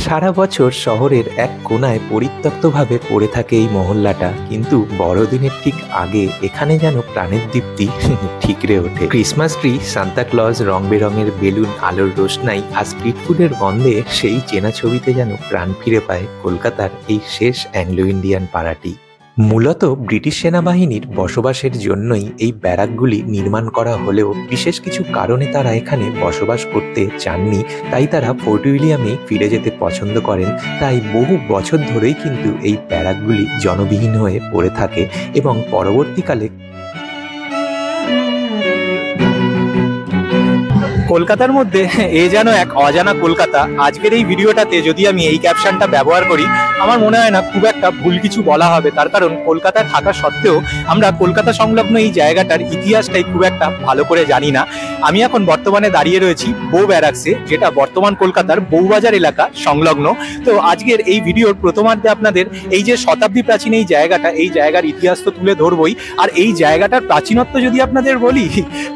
সারা বছর শহরের এক কোনায় পরিত্যক্তভাবে পড়ে থাকে এই মহল্লাটা, কিন্তু বড়দিনের ঠিক আগে এখানে যেন প্রাণের দীপ্তি ঠিকরে ওঠে। ক্রিসমাস ট্রি, সান্তা ক্লজ, রং বেরঙের বেলুন, আলোর রোশনাই আর স্ট্রিট ফুডের গন্ধে সেই চেনা ছবিতে যেন প্রাণ ফিরে পায় কলকাতার এই শেষ অ্যাংলো ইন্ডিয়ান পাড়াটি। মূলত ব্রিটিশ সেনাবাহিনীর বসবাসের জন্যই এই ব্যারাকগুলি নির্মাণ করা হলেও বিশেষ কিছু কারণে তারা এখানে বসবাস করতে চাননি, তাই তারা ফোর্ট উইলিয়ামে ফিরে যেতে পছন্দ করেন। তাই বহু বছর ধরেই কিন্তু এই ব্যারাকগুলি জনবিহীন হয়ে পড়ে থাকে এবং পরবর্তীকালে কলকাতার মধ্যে এ যেন এক অজানা কলকাতা। আজকের এই ভিডিওটাতে যদি আমি এই ক্যাপশনটা ব্যবহার করি, আমার মনে হয় না খুব একটা ভুল কিছু বলা হবে, তার কারণ কলকাতায় থাকা সত্ত্বেও আমরা কলকাতা সংলগ্ন এই জায়গাটার ইতিহাসটাই খুব একটা ভালো করে জানি না। আমি এখন বর্তমানে দাঁড়িয়ে রয়েছি বউ ব্যারাকসে, যেটা বর্তমান কলকাতার বউবাজার এলাকা সংলগ্ন। তো আজকের এই ভিডিওর প্রথমার্ধে আপনাদের এই যে শতাব্দী প্রাচীন এই জায়গাটা, এই জায়গার ইতিহাস তো তুলে ধরবই, আর এই জায়গাটার প্রাচীনত্ব যদি আপনাদের বলি,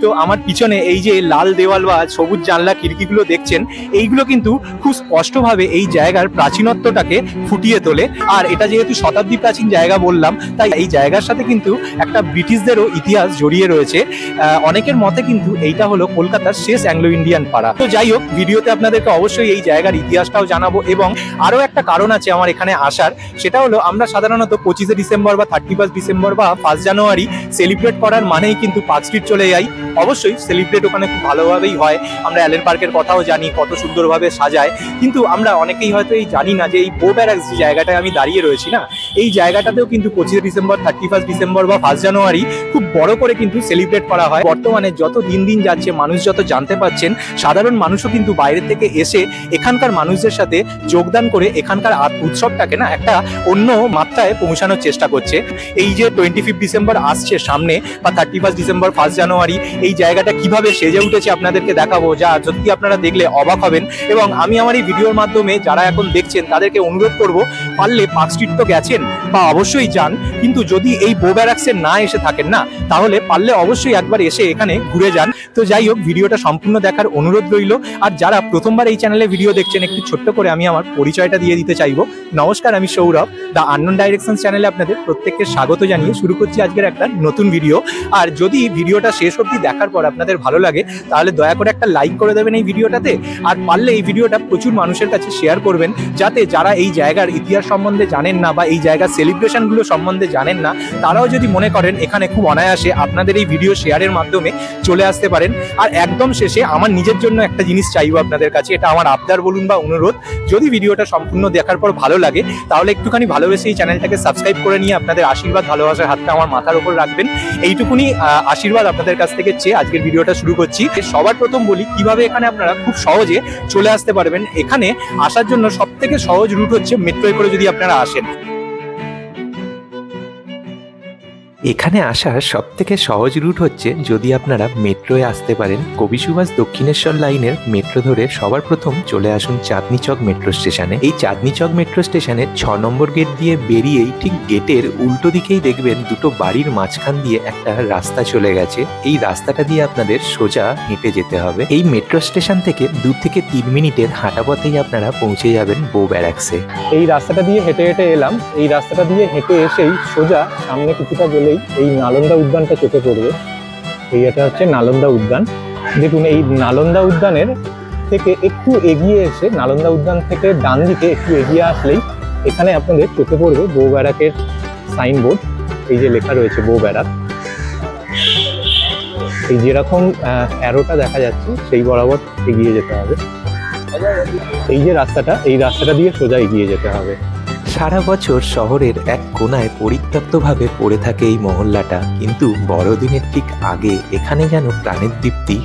তো আমার পিছনে এই যে লাল দেওয়াল বা সবুজ জানলা খিড়কিগুলো দেখছেন, এইগুলো কিন্তু খুব স্পষ্টভাবে এই জায়গার প্রাচীনত্বটাকে ফুটিয়ে তোলে। আর এটা যেহেতু শতাব্দী প্রাচীন জায়গা বললাম, তাই এই জায়গার সাথে কিন্তু একটা ব্রিটিশদেরও ইতিহাস জড়িয়ে রয়েছে। অনেকের মতে কিন্তু এইটা হলো কলকাতার শেষ অ্যাংলো ইন্ডিয়ান পাড়া। তো যাই হোক, ভিডিওতে আপনাদেরকে অবশ্যই এই জায়গার ইতিহাসটাও জানাবো, এবং আরও একটা কারণ আছে আমার এখানে আসার, সেটা হলো আমরা সাধারণত 25শে ডিসেম্বর বা 31 ডিসেম্বর বা 1 জানুয়ারি সেলিব্রেট করার মানেই কিন্তু পার্ক স্ট্রিট চলে যাই। অবশ্যই সেলিব্রেট ওখানে খুব ভালোভাবেই হয়। আমরা অ্যালেন পার্কের কথাও জানি, কত সুন্দরভাবে সাজায়, কিন্তু আমরা অনেকেই হয়তো এই জানি না যে এই বউ ব্যারাকস যে জায়গাটায় আমি দাঁড়িয়ে রয়েছি না, এই জায়গাটাতেও কিন্তু 25শে ডিসেম্বর, 31 ডিসেম্বর বা 1 জানুয়ারি খুব বড় করে কিন্তু সেলিব্রেট করা হয়। বর্তমানে যত দিন দিন যাচ্ছে, মানুষ যত জানতে পারছেন, সাধারণ মানুষও কিন্তু বাইরে থেকে এসে এখানকার মানুষদের সাথে যোগদান করে এখানকার উৎসবটাকে না একটা অন্য মাত্রায় পৌঁছানোর চেষ্টা করছে। এই যে 25 ডিসেম্বর আসছে সামনে, বা 31 ডিসেম্বর, 1 জানুয়ারি, এই জায়গাটা কিভাবে সেজে উঠেছে আপনাদেরকে দেখাবো, যা সত্যি আপনারা দেখলে অবাক হবেন। এবং আমি আমার এই ভিডিওর মাধ্যমে যারা এখন দেখছেন তাদেরকে অনুরোধ করব, পারলে পার্ক স্ট্রিট তো গেছেন বা অবশ্যই যান, কিন্তু যদি এই বউ ব্যারাকসে না এসে থাকেন না, তাহলে পারলে অবশ্যই একবার এসে এখানে ঘুরে যান। তো যাই হোক, ভিডিওটা সম্পূর্ণ দেখার অনুরোধ রইল। আর যারা প্রথমবার এই চ্যানেলে ভিডিও দেখছেন, একটু ছোট্ট করে আমি আমার পরিচয়টা দিয়ে দিতে চাইবো। নমস্কার, আমি সৌরভ, দ্য আননোন ডাইরেকশনস চ্যানেলে আপনাদের প্রত্যেককে স্বাগত জানিয়ে শুরু করছি আজকের একটা নতুন ভিডিও। আর যদি ভিডিওটা শেষ অবধি দেখার পর আপনাদের ভালো লাগে, তাহলে দয়া করে একটা লাইক করে দেবেন এই ভিডিওটাতে, আর পারলে এই ভিডিওটা প্রচুর মানুষের কাছে শেয়ার করবেন, যাতে যারা এই জায়গার ইতিহাস সম্বন্ধে জানেন না বা এই জায়গার সেলিব্রেশনগুলো সম্বন্ধে জানেন না, তারাও যদি মনে করেন এখানে খুব অনায়াসে আপনাদের এই ভিডিও শেয়ারের মাধ্যমে চলে আসতে পারেন। আর একদম শেষে আমার নিজের জন্য একটা জিনিস চাইবো আপনাদের কাছে, এটা আমার আবদার বলুন বা অনুরোধ, যদি ভিডিওটা সম্পূর্ণ দেখার পর ভালো লাগে, তাহলে একটুখানি ভালোবেসে এই চ্যানেলটাকে সাবস্ক্রাইব করে নিয়ে আপনাদের আশীর্বাদ, ভালোবাসার হাতটা আমার মাথার উপর রাখবেন। এইটুকুনি আশীর্বাদ আপনাদের কাছ থেকে চেয়ে আজকের ভিডিওটা শুরু করছি। সবার প্রথম বলি কিভাবে এখানে আপনারা খুব সহজে চলে আসতে পারবেন। এখানে আসার জন্য সবথেকে সহজ রুট হচ্ছে মেট্রোয় করে যদি আপনারা আসেন। এখানে আসার সবথেকে সহজ রুট হচ্ছে যদি আপনারা মেট্রোয় আসতে পারেন। কবি সুভাষ দক্ষিণেশ্বর লাইনের মেট্রো ধরে সবার প্রথম চলে আসুন চাঁদনি চক মেট্রো স্টেশনে। এই চাঁদনি চক মেট্রো স্টেশনের 6 নম্বর গেট দিয়ে বেরিয়েই ঠিক গেটের উল্টো দিকেই দেখবেন দুটো বাড়ির মাঝখান দিয়ে একটা রাস্তা চলে গেছে। এই রাস্তাটা দিয়ে আপনাদের সোজা হেঁটে যেতে হবে। এই মেট্রো স্টেশন থেকে 2 থেকে 3 মিনিটের হাঁটা পথেই আপনারা পৌঁছে যাবেন বউ ব্যারাকসে। এই রাস্তাটা দিয়ে হেঁটে হেঁটে এলাম। এই রাস্তাটা দিয়ে হেঁটে এসেই সোজা সামনে কিছুটা গেলেই এই নালন্দা উদ্যানটা চোখে পড়বে। এটা হচ্ছে নালন্দা উদ্যান। দেখুন, এই নালন্দা উদ্যানের থেকে একটু এগিয়ে এসে, নালন্দা উদ্যান থেকে ডান দিকে একটু এগিয়ে আসলেই এখানে আপনাদের চোখে পড়বে বউ ব্যারাকের সাইনবোর্ড। এই যে লেখা রয়েছে বউ ব্যারাক, এই যেরকম অ্যারোটা দেখা যাচ্ছে সেই বরাবর এগিয়ে যেতে হবে। এই যে রাস্তাটা, এই রাস্তাটা দিয়ে সোজা এগিয়ে যেতে হবে। সারা বছর শহরের এক কোনায় পরিত্যক্তভাবে পড়ে থাকে এই মহল্লাটা, কিন্তু বড়দিনের ঠিক আগে এখানে যেন প্রাণের দীপ্তি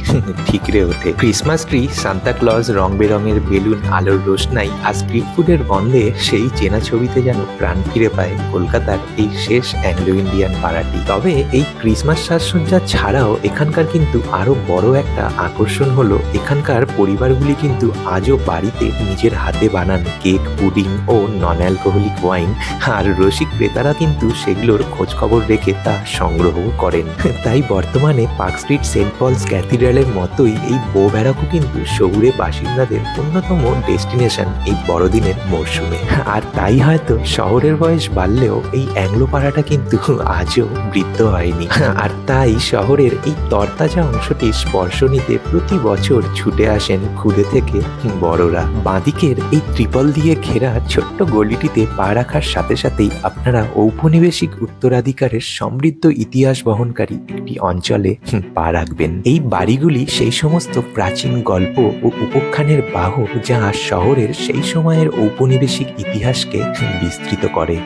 ঠিকরে ওঠে। ক্রিসমাস ট্রি, সান্তা ক্লজ, রং বেরঙের বেলুন, আলোর রোশনাই আর স্ট্রিট ফুডের গন্ধে সেই চেনা ছবিতে যেন প্রাণ ফিরে পায় কলকাতার এই শেষ অ্যাংলো ইন্ডিয়ান পাড়াটি। তবে এই ক্রিসমাস সাজসজ্জা ছাড়াও এখানকার কিন্তু আরো বড় একটা আকর্ষণ হলো এখানকার পরিবারগুলি কিন্তু আজও বাড়িতে নিজের হাতে বানান কেক, পুডিং ও নন অ্যালকোহলিক অ্যালকোহলিক ওয়াইন, আর রসিক ক্রেতারা কিন্তু সেগুলোর খোঁজ খবর রেখে তা সংগ্রহ করেন। তাই বর্তমানে পার্ক স্ট্রিট সেন্ট পলস ক্যাথিড্রালের মতোই এই বো ব্যারাকও কিন্তু শহুরে বাসিন্দাদের অন্যতম ডেস্টিনেশন এই বড়দিনের মরশুমে। আর তাই হয়তো শহরের বয়স বাড়লেও এই অ্যাংলো পাড়াটা কিন্তু আজও বৃদ্ধ হয়নি। আর তাই শহরের এই তরতাজা অংশটি স্পর্শ নিতে প্রতি বছর ছুটে আসেন ক্ষুদে থেকে বড়রা। বাঁদিকের এই ত্রিপল দিয়ে ঘেরা ছোট্ট গলিটিতে পা রাখার সাথে সাথেই আপনারা ঔপনিবেশিক উত্তরাধিকারের সমৃদ্ধ ইতিহাস বহনকারী একটি অঞ্চলে পা রাখবেন। এই বাড়িগুলি সেই সমস্ত প্রাচীন গল্প ও উপাখ্যানের বাহক যা শহরের সেই সময়ের ঔপনিবেশিক ইতিহাসকে বিস্তৃত করে।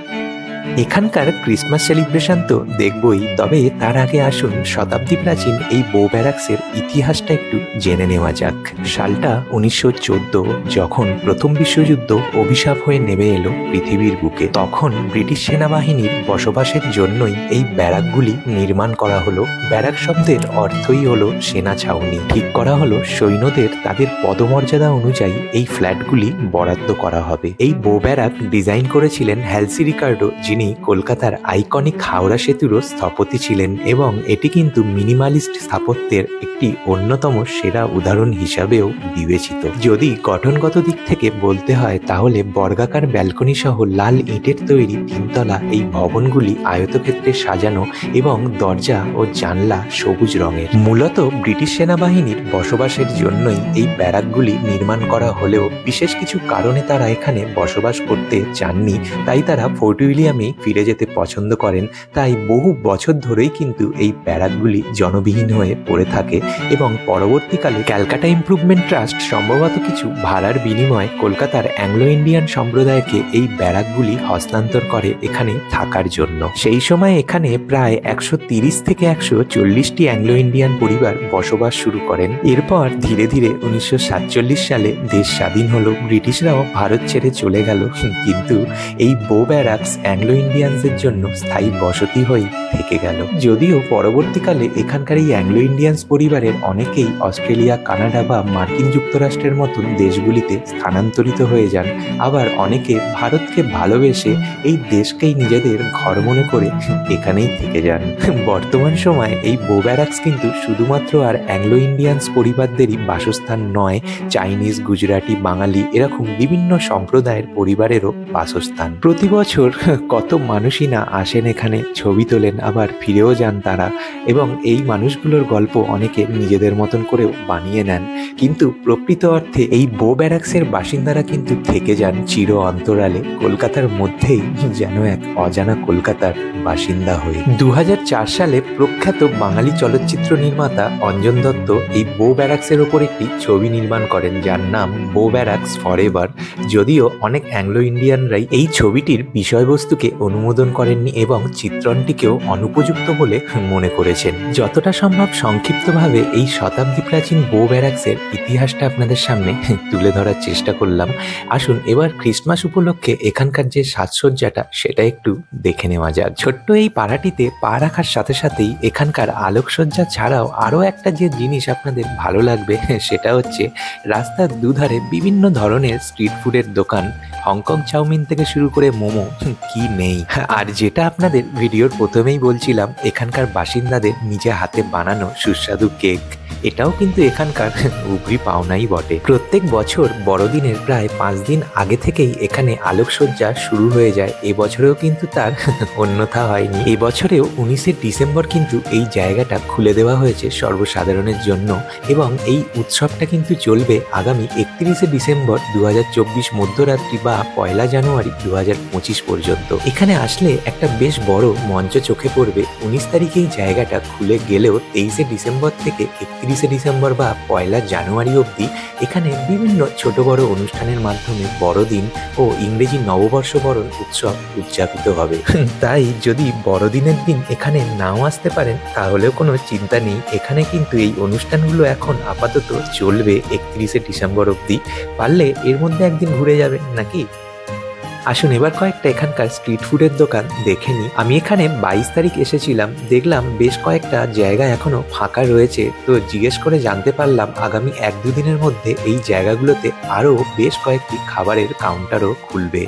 এখানকার ক্রিসমাস সেলিব্রেশন তো দেখবই, তবে তার আগে আসুন শতাব্দী প্রাচীন এই বো ব্যারাক্সের ইতিহাসটা একটু জেনে নেওয়া যাক। সালটা 1914, যখন প্রথম বিশ্বযুদ্ধ অভিশাপ হয়ে নেমে এলো পৃথিবীর বুকে। তখন ব্রিটিশ সেনাবাহিনীর বসবাসের জন্যই এই ব্যারাকগুলি নির্মাণ করা হলো। ব্যারাক শব্দের অর্থই হলো সেনা ছাউনি। ঠিক করা হলো সৈন্যদের তাদের পদমর্যাদা অনুযায়ী এই ফ্ল্যাটগুলি বরাদ্দ করা হবে। এই বো ব্যারাক ডিজাইন করেছিলেন হ্যালসি রিকার্ডো, যিনি কলকাতার আইকনিক হাওড়া সেতুরও স্থপতি ছিলেন, এবং এটি কিন্তু মিনিমালিস্ট স্থাপত্যের একটি অন্যতম সেরা উদাহরণ হিসাবেও বিবেচিত। যদি গঠনগত দিক থেকে বলতে হয় তাহলে বর্গাকার ব্যালকনি সহ লাল ইটের তৈরি তিনতলা এই ভবনগুলি আয়তক্ষেত্রে সাজানো এবং দরজা ও জানলা সবুজ রঙের। মূলত ব্রিটিশ সেনাবাহিনীর বসবাসের জন্যই এই ব্যারাকগুলি নির্মাণ করা হলেও বিশেষ কিছু কারণে তারা এখানে বসবাস করতে চাননি, তাই তারা ফোর্ট উইলিয়ামে ফিরে যেতে পছন্দ করেন। তাই বহু বছর ধরেই কিন্তু এই ব্যারাকগুলি জনবিহীন হয়ে পড়ে থাকে, এবং পরবর্তীকালে ক্যালকাটা ইমপ্রুভমেন্ট ট্রাস্ট সম্ভবত কিছু ভাড়ার বিনিময়ে কলকাতার অ্যাংলো ইন্ডিয়ান সম্প্রদায়কে এই ব্যারাকগুলি হস্তান্তর করে এখানে থাকার জন্য। সেই সময় এখানে প্রায় 130 থেকে 140টি অ্যাংলো ইন্ডিয়ান পরিবার বসবাস শুরু করেন। এরপর ধীরে ধীরে 1947 সালে দেশ স্বাধীন হলো, ব্রিটিশরাও ভারত ছেড়ে চলে গেল, কিন্তু এই বো ব্যারাকস অ্যাংলো ইন্ডিয়ানসদের জন্য স্থায়ী বসতি হয়ে থেকে গেল। যদিও পরবর্তীকালে এখানকার এই অ্যাংলো ইন্ডিয়ানস পরিবারের অনেকেই অস্ট্রেলিয়া, কানাডা বা মার্কিন যুক্তরাষ্ট্রের মতন দেশগুলিতে স্থানান্তরিত হয়ে যান, আবার অনেকে ভারতকে ভালোবেসে এই দেশকেই নিজেদের ঘর মনে করে এখানেই থেকে যান। বর্তমান সময়ে এই বো ব্যারাকস কিন্তু শুধুমাত্র আর অ্যাংলো ইন্ডিয়ানস পরিবারদেরই বাসস্থান নয়, চাইনিজ, গুজরাটি, বাঙালি এরকম বিভিন্ন সম্প্রদায়ের পরিবারেরও বাসস্থান। প্রতি বছর কত মানুষই না আসেন এখানে, ছবি তোলেন, আবার ফিরেও যান তারা, এবং এই মানুষগুলোর গল্প অনেকে নিজেদের মতন করেও বানিয়ে নেন। কিন্তু প্রকৃত অর্থে এই বো ব্যারাক্সের বাসিন্দারা কিন্তু থেকে যান চির অন্তরালে কলকাতার মধ্যেই, যেন এক অজানা কলকাতার বাসিন্দা হয়ে। 2004 সালে প্রখ্যাত বাঙালি চলচ্চিত্র নির্মাতা অঞ্জন দত্ত এই বো ব্যারাক্সের ওপর একটি ছবি নির্মাণ করেন, যার নাম বো ব্যারাক্স ফরএভার। যদিও অনেক অ্যাংলো ইন্ডিয়ানরাই এই ছবিটির বিষয়বস্তুকে অনুমোদন করেননি এবং চিত্রণটিকেও অনুপযুক্ত বলে মনে করেছেন। যতটা সম্ভব সংক্ষিপ্তভাবে এই শতাব্দী প্রাচীন বো ব্যারাক্সের ইতিহাসটা আপনাদের সামনে তুলে ধরার চেষ্টা করলাম। আসুন এবার ক্রিসমাস উপলক্ষে এখানকার যে সাজসজ্জাটা সেটা একটু দেখে নেওয়া যাক। ছোট্ট এই পাড়াটিতে পা রাখার সাথে সাথেই এখানকার আলোকসজ্জা ছাড়াও আরও একটা যে জিনিস আপনাদের ভালো লাগবে সেটা হচ্ছে রাস্তার দুধারে বিভিন্ন ধরনের স্ট্রিট ফুডের দোকান, হংকং চাউমিন থেকে শুরু করে মোমো, কি নেই। আর যেটা আপনাদের ভিডিওর প্রথমেই বলছিলাম, এখানকার বাসিন্দাদের নিজে হাতে বানানো সুস্বাদু কেক, এটাও কিন্তু এখানকার উপরি পাওনাই বটে। প্রত্যেক বছর বড়দিনের প্রায় 5 দিন আগে থেকেই এখানে আলোকসজ্জা শুরু হয়ে যায়। এবছরেও কিন্তু তার অন্যথা হয়নি। এবছরেও 19শে ডিসেম্বর কিন্তু এই জায়গাটা খুলে দেওয়া হয়েছে সর্বসাধারণের জন্য, এবং এই উৎসবটা কিন্তু চলবে আগামী 31শে ডিসেম্বর 2024 মধ্যরাত্রি বা 1 জানুয়ারি 2025 পর্যন্ত। এখানে আসলে একটা বেশ বড় মঞ্চ চোখে পড়বে। 19 তারিখে এই জায়গাটা খুলে গেলেও 23শে ডিসেম্বর থেকে 31শে ডিসেম্বর বা 1 জানুয়ারি অবধি এখানে বিভিন্ন ছোট বড় অনুষ্ঠানের মাধ্যমে বড়দিন ও ইংরেজি নববর্ষ বরণ উৎসব উদযাপিত হবে। তাই যদি বড়দিনের দিন এখানে নাও আসতে পারেন তাহলেও কোনো চিন্তা নেই, এখানে কিন্তু এই অনুষ্ঠানগুলো এখন আপাতত চলবে 31শে ডিসেম্বর অবধি। পারলে এর মধ্যে একদিন ঘুরে যাবেন নাকি। আসুন এবার কয়েকটা এখানকার স্ট্রিট ফুডের দোকান দেখে নিই। আমি এখানে 22 তারিখ এসেছিলাম, দেখলাম বেশ কয়েকটা জায়গা এখনো ফাঁকা রয়েছে, তো জিজ্ঞেস করে জানতে পারলাম আগামী 1-2 দিনের মধ্যে এই জায়গাগুলোতে আরও বেশ কয়েকটি খাবারের কাউন্টারও খুলবে।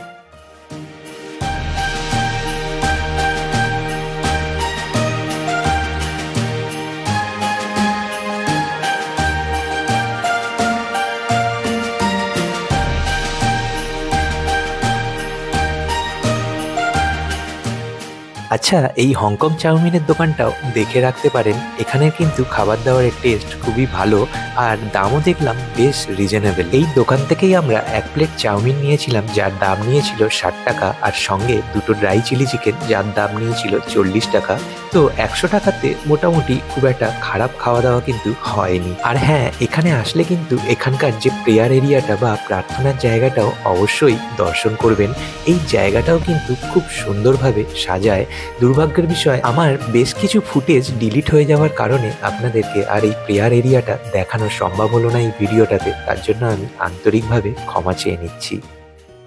আচ্ছা, এই হংকং চাউমিনের দোকানটাও দেখে রাখতে পারেন। এখানের কিন্তু খাবার দাবারের টেস্ট খুবই ভালো আর দামও দেখলাম বেশ রিজনেবল। এই দোকান থেকেই আমরা 1 প্লেট চাউমিন নিয়েছিলাম, যার দাম নিয়েছিল 60 টাকা, আর সঙ্গে 2টো ড্রাই চিলি চিকেন, যার দাম নিয়েছিল 40 টাকা। তো 100 টাকাতে মোটামুটি খুব একটা খারাপ খাওয়া দাওয়া কিন্তু হয়নি। আর হ্যাঁ, এখানে আসলে কিন্তু এখানকার যে প্রেয়ার এরিয়াটা বা প্রার্থনার জায়গাটাও অবশ্যই দর্শন করবেন। এই জায়গাটাও কিন্তু খুব সুন্দরভাবে সাজায়। দুর্ভাগ্যের বিষয়, আমার বেশ কিছু ফুটেজ ডিলিট হয়ে যাওয়ার কারণে আপনাদেরকে আর এই প্রেয়ার এরিয়াটা দেখানো সম্ভব হলো না এই ভিডিওটাতে। তার জন্য আমি আন্তরিকভাবে ক্ষমা চেয়ে নিচ্ছি।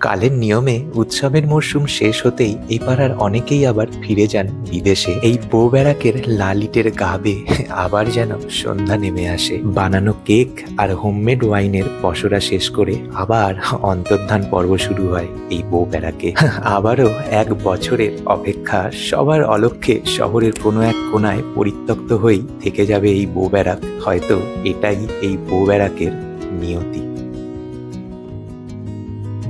কালের নিয়মে উৎসবের মরশুম শেষ হতেই এই পাড়ার অনেকেই আবার ফিরে যান বিদেশে। এই বউ ব্যারাকের লাল ইটের গাবে আবার যেন সন্ধ্যা নেমে আসে। বানানো কেক আর হোমমেড ওয়াইনের পসরা শেষ করে আবার অন্তর্ধান পর্ব শুরু হয় এই বউ ব্যারাকে। আবারও 1 বছরের অপেক্ষা। সবার অলক্ষ্যে শহরের কোনো এক কোনায় পরিত্যক্ত হয়েই থেকে যাবে এই বউ ব্যারাক। হয়তো এটাই এই বউ ব্যারাকের নিয়তি।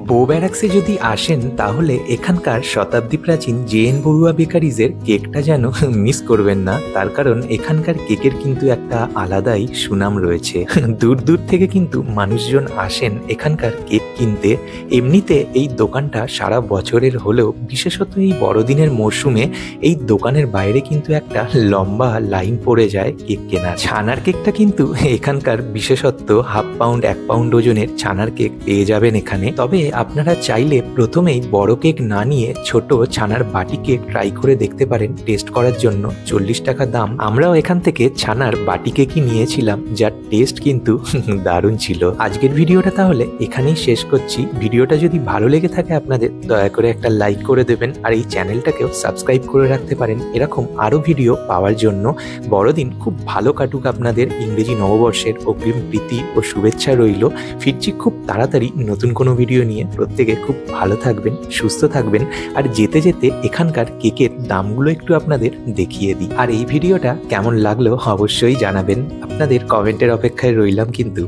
বউ ব্যারাক্সে যদি আসেন তাহলে এখানকার শতাব্দী প্রাচীন জে.এন. বড়ুয়া বেকারিজের কেকটা যেন মিস করবেন না। তার কারণ এখানকার কেকের কিন্তু একটা আলাদাই সুনাম রয়েছে। দূর দূর থেকে কিন্তু মানুষজন আসেন এখানকার কেক কিনতে। এমনিতে এই দোকানটা সারা বছরের হলেও বিশেষত এই বড়দিনের মরশুমে এই দোকানের বাইরে কিন্তু একটা লম্বা লাইন পড়ে যায় কেক কেনা। ছানার কেকটা কিন্তু এখানকার বিশেষত্ব। 1/2 পাউন্ড 1 পাউন্ড ওজনের ছানার কেক পেয়ে যাবেন এখানে। তবে আপনারা চাইলে প্রথমেই বড় কেক না নিয়ে ছোট ছানার বাটি কেক ট্রাই করে দেখতে পারেন টেস্ট করার জন্য। 40 টাকা দাম। আমরাও এখান থেকে ছানার বাটি কেকই নিয়েছিলাম, যার টেস্ট কিন্তু দারুণ ছিল। আজকের ভিডিওটা তাহলে এখানেই শেষ করছি। ভিডিওটা যদি ভালো লেগে থাকে আপনাদের, দয়া করে একটা লাইক করে দেবেন আর এই চ্যানেলটাকেও সাবস্ক্রাইব করে রাখতে পারেন এরকম আরো ভিডিও পাওয়ার জন্য। বড়দিন খুব ভালো কাটুক আপনাদের। ইংরেজি নববর্ষের অগ্রিম প্রীতি ও শুভেচ্ছা রইল। ফিরছি খুব তাড়াতাড়ি নতুন কোনো ভিডিও নিয়ে। প্রত্যেকে খুব ভালো থাকবেন, সুস্থ থাকবেন। আর যেতে যেতে এখানকার কেকের দামগুলো একটু আপনাদের দেখিয়ে দিই। আর এই ভিডিওটা কেমন লাগলো অবশ্যই জানাবেন। আপনাদের কমেন্টের অপেক্ষায় রইলাম কিন্তু।